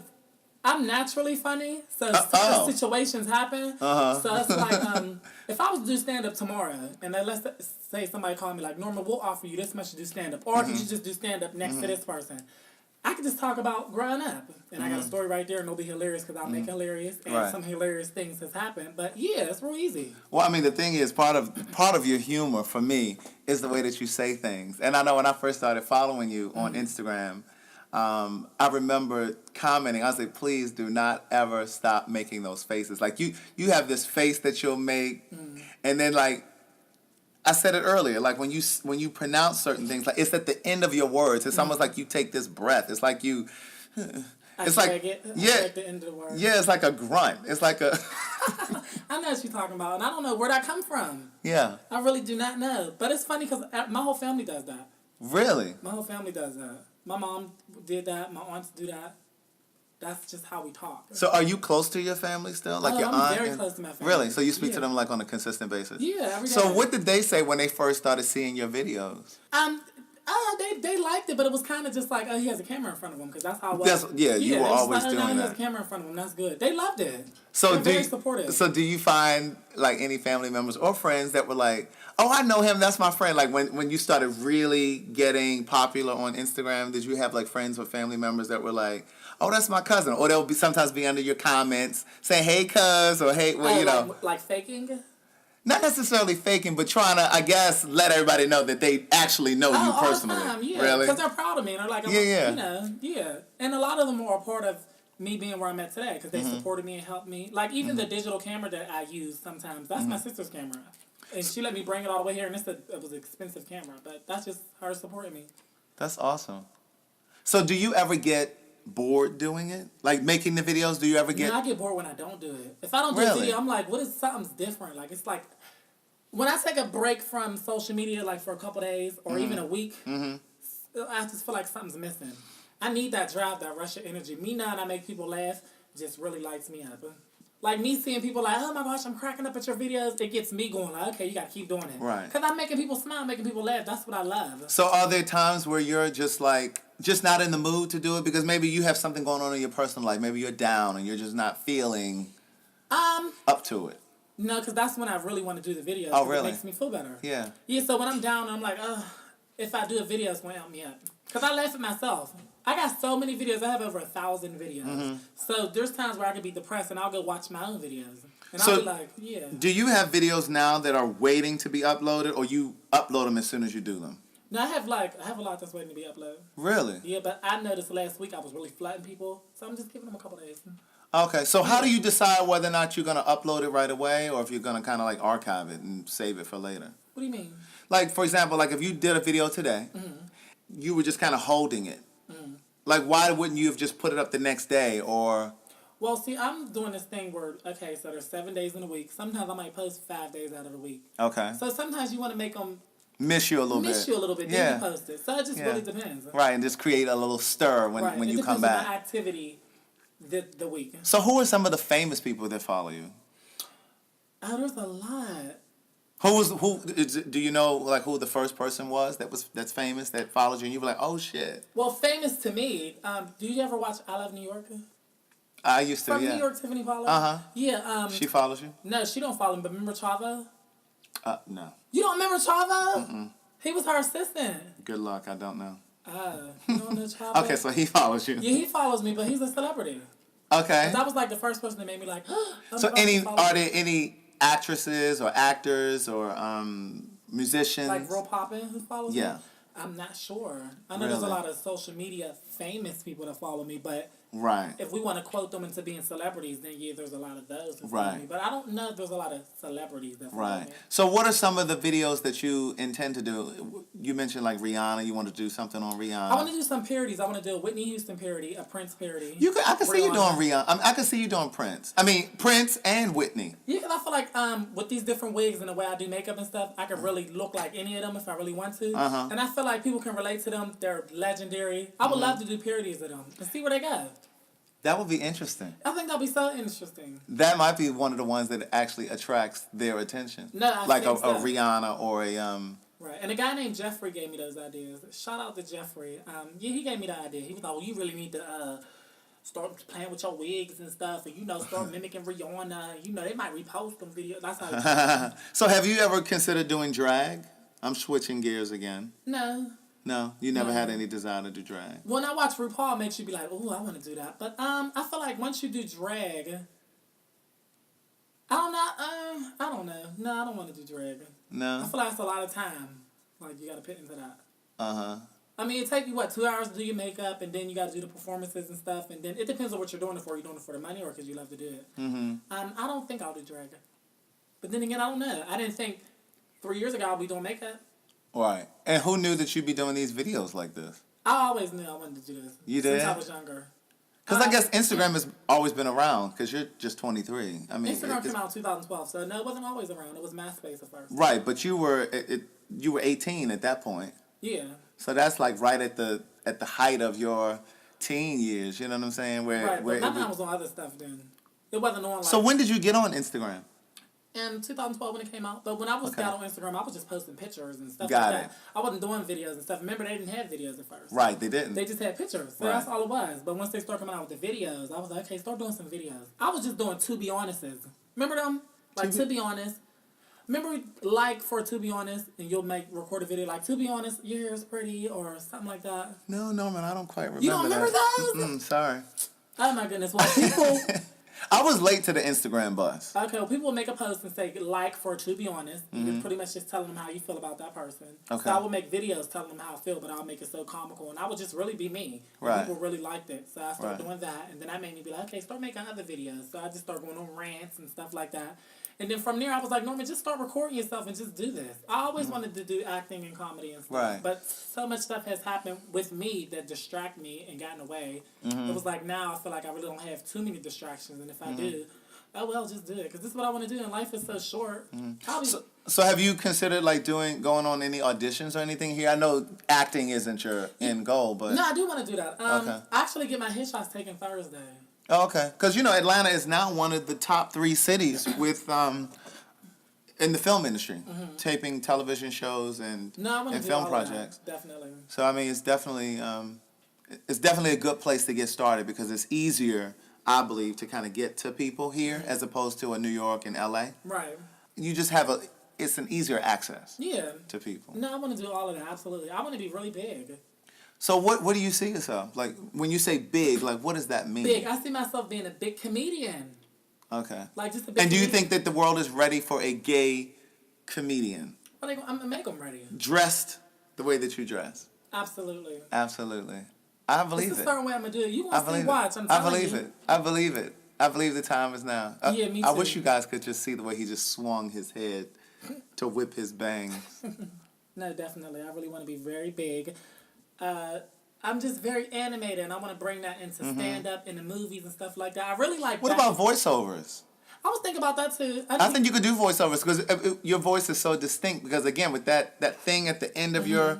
Speaker 2: I'm naturally funny, so
Speaker 1: oh.
Speaker 2: certain situations happen. So it's like, if I was to do stand up tomorrow, and then let's say somebody called me like, Norma, we'll offer you this much to do stand up, or could you just do stand up next to this person? I could just talk about growing up, and I got a story right there, and it'll be hilarious because I'll make it hilarious, and
Speaker 1: Right.
Speaker 2: some hilarious things has happened. But yeah, it's real easy.
Speaker 1: Well, I mean, the thing is, part of your humor for me is the way that you say things. And I know when I first started following you on Instagram, I remember commenting. I was like, please do not ever stop making those faces. Like you have this face that you'll make, and then like I said it earlier, like when you pronounce certain things, like it's at the end of your words. It's almost like you take this breath. It's like you. It's like
Speaker 2: At the end of the word.
Speaker 1: yeah, it's like a grunt. It's like a
Speaker 2: I know what you're talking about, and I don't know where that come from.
Speaker 1: yeah.
Speaker 2: I really do not know. But it's funny because my whole family does that.
Speaker 1: Really?
Speaker 2: My whole family does that. My mom did that. My aunts do that. That's just how we talk.
Speaker 1: So are you close to your family still? Like
Speaker 2: Oh,
Speaker 1: your
Speaker 2: I'm
Speaker 1: aunt?
Speaker 2: very
Speaker 1: and-
Speaker 2: close to my family.
Speaker 1: Really? So you speak to
Speaker 2: Yeah.
Speaker 1: them like on a consistent basis?
Speaker 2: Yeah, every day.
Speaker 1: So what did they say when they first started seeing your videos?
Speaker 2: They liked it, but it was kind of just like, oh, he has a camera in front of him, because that's how I was.
Speaker 1: You were
Speaker 2: it was
Speaker 1: always
Speaker 2: like, oh, no,
Speaker 1: doing
Speaker 2: he has
Speaker 1: that.
Speaker 2: a camera in front of him. That's good. They loved it.
Speaker 1: So
Speaker 2: They're very supportive.
Speaker 1: So do you find like any family members or friends that were like, oh, I know him, that's my friend. Like when you started really getting popular on Instagram, did you have like friends or family members that were like, oh, that's my cousin? Or they'll sometimes be under your comments saying, hey, cuz, or hey, well,
Speaker 2: Oh,
Speaker 1: you know.
Speaker 2: like faking?
Speaker 1: Not necessarily faking, but trying to, I guess, let everybody know that they actually know you
Speaker 2: All
Speaker 1: personally.
Speaker 2: the time, yeah.
Speaker 1: Really?
Speaker 2: Because they're proud of me. And they're like, yeah. And a lot of them are a part of me being where I'm at today, because they supported me and helped me. Like, even the digital camera that I use sometimes, that's my sister's camera. And she let me bring it all the way here, and it was an expensive camera. But that's just her supporting me.
Speaker 1: That's awesome. So do you ever get bored doing it? Like making the videos, do you ever get...
Speaker 2: I get bored when I don't do it. If I don't do
Speaker 1: Really?
Speaker 2: a video, I'm like, what is something's different? Like, it's like, when I take a break from social media, like for a couple days or even a week, I just feel like something's missing. I need that drive, that rush of energy. Me now, and I make people laugh. just really lights me up. Like me seeing people like, oh my gosh, I'm cracking up at your videos. It gets me going like, okay, you gotta keep doing it.
Speaker 1: Right.
Speaker 2: Because I'm making people smile, making people laugh. That's what I love.
Speaker 1: So are there times where you're just like, just not in the mood to do it? Because maybe you have something going on in your personal life. Maybe you're down and you're just not feeling up to it.
Speaker 2: No, because that's when I really want to do the videos.
Speaker 1: Oh, really?
Speaker 2: It makes me feel better.
Speaker 1: Yeah.
Speaker 2: Yeah, so when I'm down, I'm like, if I do a video, it's going to help me up. Because I laugh at myself. I got so many videos. I have over 1,000 videos.
Speaker 1: Mm-hmm.
Speaker 2: So there's times where I can be depressed and I'll go watch my own videos. And
Speaker 1: So-
Speaker 2: I'll be like, yeah.
Speaker 1: Do you have videos now that are waiting to be uploaded, or you upload them as soon as you do them?
Speaker 2: No, I have a lot that's waiting to be uploaded.
Speaker 1: Really?
Speaker 2: Yeah, but I noticed last week I was really flooding people. So I'm just giving them a couple days.
Speaker 1: Okay, so how do you decide whether or not you're going to upload it right away, or if you're going to kind of like archive it and save it for later?
Speaker 2: What do you mean?
Speaker 1: Like, for example, like if you did a video today, you were just kind of holding it. Like, why wouldn't you have just put it up the next day, or...
Speaker 2: Well, see, I'm doing this thing where, okay, so there's 7 days in a week. Sometimes I might post 5 days out of the week.
Speaker 1: Okay.
Speaker 2: So sometimes you want to make them
Speaker 1: Miss you a little bit.
Speaker 2: then
Speaker 1: Yeah.
Speaker 2: you post it. So it just really depends.
Speaker 1: Right, and just create a little stir when
Speaker 2: Right.
Speaker 1: you
Speaker 2: it
Speaker 1: come
Speaker 2: depends on
Speaker 1: back.
Speaker 2: my activity the week.
Speaker 1: So who are some of the famous people that follow you?
Speaker 2: Oh, there's a lot.
Speaker 1: Do you know like who the first person was that's famous that followed you and you were like, oh shit?
Speaker 2: Well, famous to me. Do you ever watch I Love New York?
Speaker 1: I used to,
Speaker 2: From
Speaker 1: yeah.
Speaker 2: New York, Tiffany follows. Yeah.
Speaker 1: She follows you?
Speaker 2: No, she don't follow me. But remember Chavo?
Speaker 1: No.
Speaker 2: You don't remember Chavo? He was her assistant.
Speaker 1: Good luck. I don't know.
Speaker 2: You don't know Chavo?
Speaker 1: Okay, so he follows you.
Speaker 2: Yeah, he follows me, but he's a celebrity.
Speaker 1: Okay.
Speaker 2: That was like the first person that made me like. Oh
Speaker 1: So
Speaker 2: my God, he follows
Speaker 1: are
Speaker 2: me.
Speaker 1: there any actresses or actors or musicians?
Speaker 2: Like Real Poppin' who follows me?
Speaker 1: Yeah.
Speaker 2: I'm not sure. I know there's a
Speaker 1: Really?
Speaker 2: lot of social media famous people that follow me, but
Speaker 1: Right.
Speaker 2: if we want to quote them into being celebrities, then yeah, there's a lot of those who follow
Speaker 1: Right.
Speaker 2: me. But I don't know if there's a lot of celebrities that follow
Speaker 1: Right.
Speaker 2: me.
Speaker 1: So what are some of the videos that you intend to do? You mentioned like Rihanna. You want to do something on Rihanna.
Speaker 2: I want to do some parodies. I want to do a Whitney Houston parody, a Prince parody.
Speaker 1: I can see you doing
Speaker 2: Rihanna.
Speaker 1: Rihanna. I can see you doing Prince. I mean Prince and Whitney.
Speaker 2: Yeah, because I feel like with these different wigs and the way I do makeup and stuff, I can really look like any of them if I really want to. And I feel like people can relate to them. They're legendary. I would love to do parodies of them and see where they go.
Speaker 1: That would be interesting.
Speaker 2: I think that'll be so interesting.
Speaker 1: That might be one of the ones that actually attracts their attention.
Speaker 2: No, I
Speaker 1: like
Speaker 2: think
Speaker 1: a
Speaker 2: so.
Speaker 1: Rihanna or a
Speaker 2: Right, and a guy named Jeffrey gave me those ideas. Shout out to Jeffrey. Yeah, he gave me the idea. He was like, well, you really need to start playing with your wigs and stuff, and, start mimicking Rihanna. They might repost them videos. That's how
Speaker 1: So have you ever considered doing drag? I'm switching gears again.
Speaker 2: No.
Speaker 1: No, you never had any desire to do drag.
Speaker 2: When I watch RuPaul, it makes you be like, oh, I want to do that. But I feel like once you do drag, I don't know. No, I don't want to do drag.
Speaker 1: No?
Speaker 2: I feel like it's a lot of time. Like, you got to put into that.
Speaker 1: Uh-huh.
Speaker 2: I mean, it take you, 2 hours to do your makeup, and then you got to do the performances and stuff, and then it depends on what you're doing it for. You're doing it for the money or because you love to do it. I don't think I'll do drag. But then again, I don't know. I didn't think 3 years ago I'll be doing makeup.
Speaker 1: Right. And who knew that you'd be doing these videos like this?
Speaker 2: I always knew I wanted to do this.
Speaker 1: You did?
Speaker 2: Since I was younger.
Speaker 1: Because I guess Instagram has always been around, because you're just 23. I mean,
Speaker 2: Instagram came out in 2012, so no, it wasn't always around. It was MySpace at first.
Speaker 1: Right, but you were 18 at that point.
Speaker 2: Yeah.
Speaker 1: So that's like right at the height of your teen years. You know what I'm saying?
Speaker 2: Right, but my mind was on other stuff then. It wasn't on like...
Speaker 1: So when did you get on Instagram?
Speaker 2: In 2012 when it came out. But when I was down on Instagram, I was just posting pictures and stuff
Speaker 1: Got
Speaker 2: like
Speaker 1: it.
Speaker 2: that. I wasn't doing videos and stuff. Remember, they didn't have videos at first.
Speaker 1: Right, they didn't.
Speaker 2: They just had pictures. So
Speaker 1: Right.
Speaker 2: that's all it was. But once they started coming out with the videos, I was like, okay, start doing some videos. I was just doing To Be Honest's. Remember them? Like, To Be Honest. Remember, like, for To Be Honest, and you'll record a video like, To Be Honest, your hair is pretty, or something like that.
Speaker 1: No, Norman, I don't quite remember
Speaker 2: You don't remember
Speaker 1: that.
Speaker 2: those?
Speaker 1: Sorry.
Speaker 2: Oh, my goodness. Well, people...
Speaker 1: I was late to the Instagram bus.
Speaker 2: Okay, well, people will make a post and say, like, for To Be Honest. You're pretty much just telling them how you feel about that person.
Speaker 1: Okay.
Speaker 2: So I would make videos telling them how I feel, but I'll make it so comical. And I would just really be me. And
Speaker 1: Right.
Speaker 2: people really liked it. So I started
Speaker 1: Right.
Speaker 2: doing that. And then that made me be like, okay, start making other videos. So I just started going on rants and stuff like that. And then from there, I was like, Norman, just start recording yourself and just do this. I always wanted to do acting and comedy and stuff.
Speaker 1: Right.
Speaker 2: But so much stuff has happened with me that distract me and got in the way. It was like now I feel like I really don't have too many distractions. And if I do, oh, well, just do it. Because this is what I want to do. And life is so short. I'll be...
Speaker 1: So have you considered like going on any auditions or anything here? I know acting isn't your end goal, but
Speaker 2: No, I do want to do that.
Speaker 1: Okay.
Speaker 2: I actually get my headshots taken Thursday.
Speaker 1: Oh, okay. Because, Atlanta is now one of the top 3 cities with in the film industry, taping television shows and,
Speaker 2: No, I want to
Speaker 1: and
Speaker 2: do
Speaker 1: film
Speaker 2: all
Speaker 1: projects.
Speaker 2: of that, definitely.
Speaker 1: So, I mean, it's definitely a good place to get started because it's easier, I believe, to kind of get to people here as opposed to a New York and LA.
Speaker 2: Right.
Speaker 1: You just it's an easier access
Speaker 2: Yeah.
Speaker 1: to people.
Speaker 2: No, I want to do all of that, absolutely. I want to be really big.
Speaker 1: So what do you see yourself? Like, when you say big, like, what does that mean?
Speaker 2: Big. I see myself being a big comedian.
Speaker 1: Okay.
Speaker 2: Like, just a big
Speaker 1: And do you
Speaker 2: comedian.
Speaker 1: think that the world is ready for a gay comedian?
Speaker 2: Well, I'm going to make them ready.
Speaker 1: Dressed the way that you dress?
Speaker 2: Absolutely.
Speaker 1: Absolutely. I believe
Speaker 2: It's a
Speaker 1: it.
Speaker 2: certain way I'm going to do it. You
Speaker 1: I
Speaker 2: want to
Speaker 1: believe
Speaker 2: see watch.
Speaker 1: it.
Speaker 2: I'm
Speaker 1: I
Speaker 2: telling
Speaker 1: believe
Speaker 2: you.
Speaker 1: it. I believe it. I believe the time is now.
Speaker 2: Yeah, me
Speaker 1: I
Speaker 2: too.
Speaker 1: wish you guys could just see the way he just swung his head to whip his bangs.
Speaker 2: No, definitely. I really want to be very big. I'm just very animated, and I want to bring that into stand-up in the movies and stuff like that. I really like
Speaker 1: What
Speaker 2: that.
Speaker 1: about voiceovers?
Speaker 2: I was thinking about that, too.
Speaker 1: I think you could do voiceovers because your voice is so distinct. Because again, with that thing at the end of your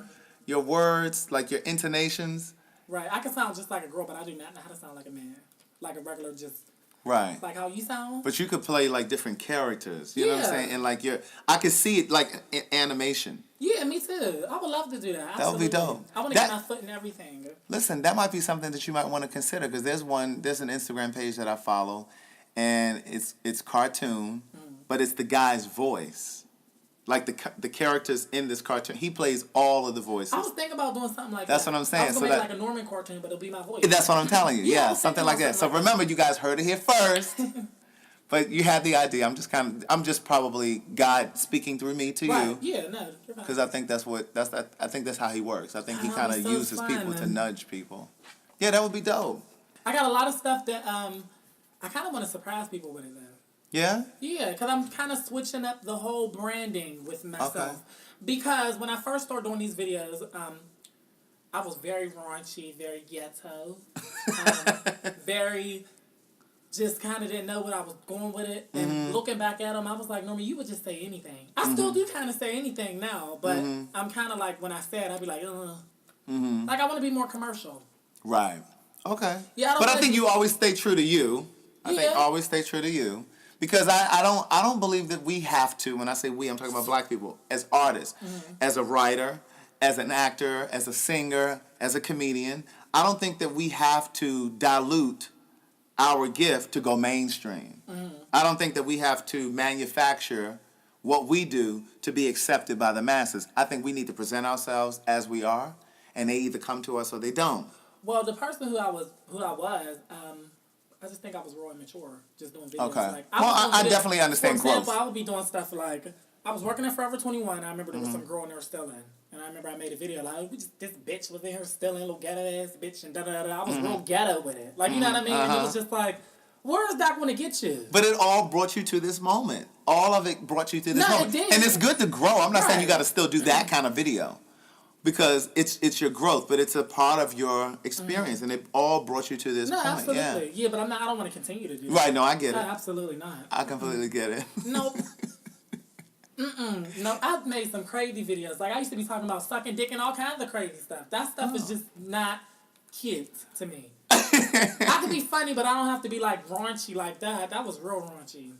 Speaker 1: words, like your intonations.
Speaker 2: Right. I can sound just like a girl, but I do not know how to sound like a man. Like a regular, just
Speaker 1: Right.
Speaker 2: like how you sound.
Speaker 1: But you could play like different characters. You know what I'm
Speaker 2: Yeah.
Speaker 1: saying? And like I could see it like in animation.
Speaker 2: Yeah, me too. I would love to do that.
Speaker 1: That would be
Speaker 2: Absolutely.
Speaker 1: dope.
Speaker 2: I want to
Speaker 1: That-
Speaker 2: get my foot in everything.
Speaker 1: Listen, that might be something that you might want to consider because there's an Instagram page that I follow, and it's cartoon, but it's the guy's voice, like the characters in this cartoon. He plays all of the voices.
Speaker 2: I was thinking about doing something like
Speaker 1: That's
Speaker 2: that.
Speaker 1: what I'm saying.
Speaker 2: I was
Speaker 1: So
Speaker 2: going to make
Speaker 1: that-
Speaker 2: like a Norman cartoon, but it'll be my voice.
Speaker 1: That's what I'm telling you.
Speaker 2: Yeah, I
Speaker 1: Yeah,
Speaker 2: was
Speaker 1: something
Speaker 2: thinking
Speaker 1: like
Speaker 2: about
Speaker 1: that. So
Speaker 2: something like
Speaker 1: remember, you guys heard it here first. But you had the idea. I'm just probably God speaking through me to
Speaker 2: Right.
Speaker 1: you.
Speaker 2: Yeah, no. You're right.
Speaker 1: Because I think I think that's how he works. I think he
Speaker 2: Oh,
Speaker 1: kind of
Speaker 2: so
Speaker 1: uses
Speaker 2: fun,
Speaker 1: people to
Speaker 2: man.
Speaker 1: nudge people. Yeah, that would be dope.
Speaker 2: I got a lot of stuff that I kind of want to surprise people with it, though.
Speaker 1: Yeah?
Speaker 2: Yeah, because I'm kind of switching up the whole branding with myself.
Speaker 1: Okay.
Speaker 2: Because when I first started doing these videos, I was very raunchy, very ghetto, very just kind of didn't know what I was going with it. And looking back at them, I was like, Norman, you would just say anything. I still do kind of say anything now, but I'm kind of like, when I say it, I'd be like, Like, I want to be more commercial.
Speaker 1: Right. Okay.
Speaker 2: Yeah, I don't
Speaker 1: but I
Speaker 2: wanna
Speaker 1: think
Speaker 2: be-
Speaker 1: you always stay true to you. I think
Speaker 2: Yeah.
Speaker 1: always stay true to you. Because I don't believe that we have to, when I say we, I'm talking about black people, as artists, as a writer, as an actor, as a singer, as a comedian. I don't think that we have to dilute our gift to go mainstream. I don't think that we have to manufacture what we do to be accepted by the masses. I think we need to present ourselves as we are, and they either come to us or they don't.
Speaker 2: Well, the person who I was, I just think I was real immature, just doing videos.
Speaker 1: Okay.
Speaker 2: Like,
Speaker 1: Well,
Speaker 2: was doing
Speaker 1: I
Speaker 2: videos-
Speaker 1: definitely understand
Speaker 2: For example,
Speaker 1: growth.
Speaker 2: I would be doing stuff like, I was working at Forever 21, and I remember there was some girl in there stealing. And I remember I made a video like, this bitch was in here stealing, little ghetto ass bitch, and da-da-da-da. I was real ghetto with it. Like, you know what I mean? And it was just like, where is that going to get you?
Speaker 1: But it all brought you to this moment. All of it brought you to this
Speaker 2: No, it
Speaker 1: moment.
Speaker 2: did.
Speaker 1: And it's good to grow. I'm not saying you
Speaker 2: Right.
Speaker 1: got to still do that kind of video. Because it's your growth, but it's a part of your experience, and it all brought you to this
Speaker 2: No,
Speaker 1: point.
Speaker 2: absolutely. Yeah, but I don't want to continue to do that.
Speaker 1: Right, no, I get
Speaker 2: No,
Speaker 1: it.
Speaker 2: absolutely not.
Speaker 1: I completely get it.
Speaker 2: Nope. No, I've made some crazy videos. Like, I used to be talking about sucking dick and all kinds of crazy stuff. That stuff is just not cute to me. I can be funny, but I don't have to be, like, raunchy like that. That was real raunchy.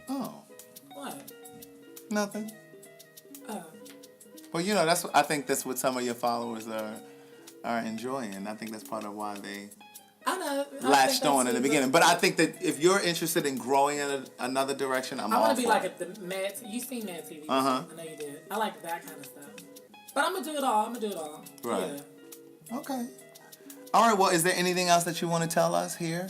Speaker 1: Oh,
Speaker 2: What?
Speaker 1: nothing. Well, I think that's what some of your followers are enjoying. I think that's part of why they
Speaker 2: I know. I
Speaker 1: latched
Speaker 2: think
Speaker 1: on
Speaker 2: that's
Speaker 1: in the
Speaker 2: it,
Speaker 1: beginning. But I think that if you're interested in growing in another direction, I'm
Speaker 2: I
Speaker 1: all
Speaker 2: want to be
Speaker 1: for
Speaker 2: like
Speaker 1: it.
Speaker 2: the Mad TV. You seen Mad TV?
Speaker 1: Uh-huh.
Speaker 2: I know you did. I like that kind of stuff. But I'm going to do it all.
Speaker 1: Right.
Speaker 2: Yeah.
Speaker 1: Okay. All right. Well, is there anything else that you want to tell us here?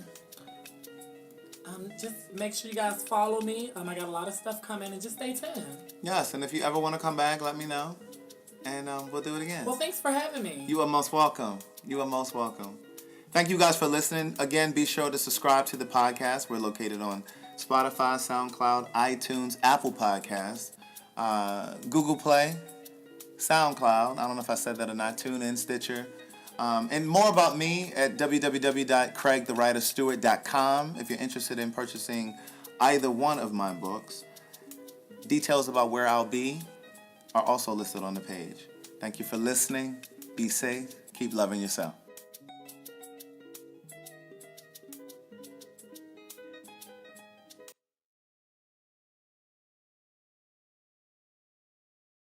Speaker 2: Just make sure you guys follow me. I got a lot of stuff coming, and just stay tuned.
Speaker 1: Yes, and if you ever want to come back, let me know, and we'll do it again.
Speaker 2: Well, thanks for having me.
Speaker 1: You are most welcome. You are most welcome. Thank you guys for listening. Again, be sure to subscribe to the podcast. We're located on Spotify, SoundCloud, iTunes, Apple Podcasts, Google Play, SoundCloud. I don't know if I said that or not. TuneIn, Stitcher. And more about me at www.craigthewriterstewart.com if you're interested in purchasing either one of my books. Details about where I'll be are also listed on the page. Thank you for listening. Be safe. Keep loving yourself.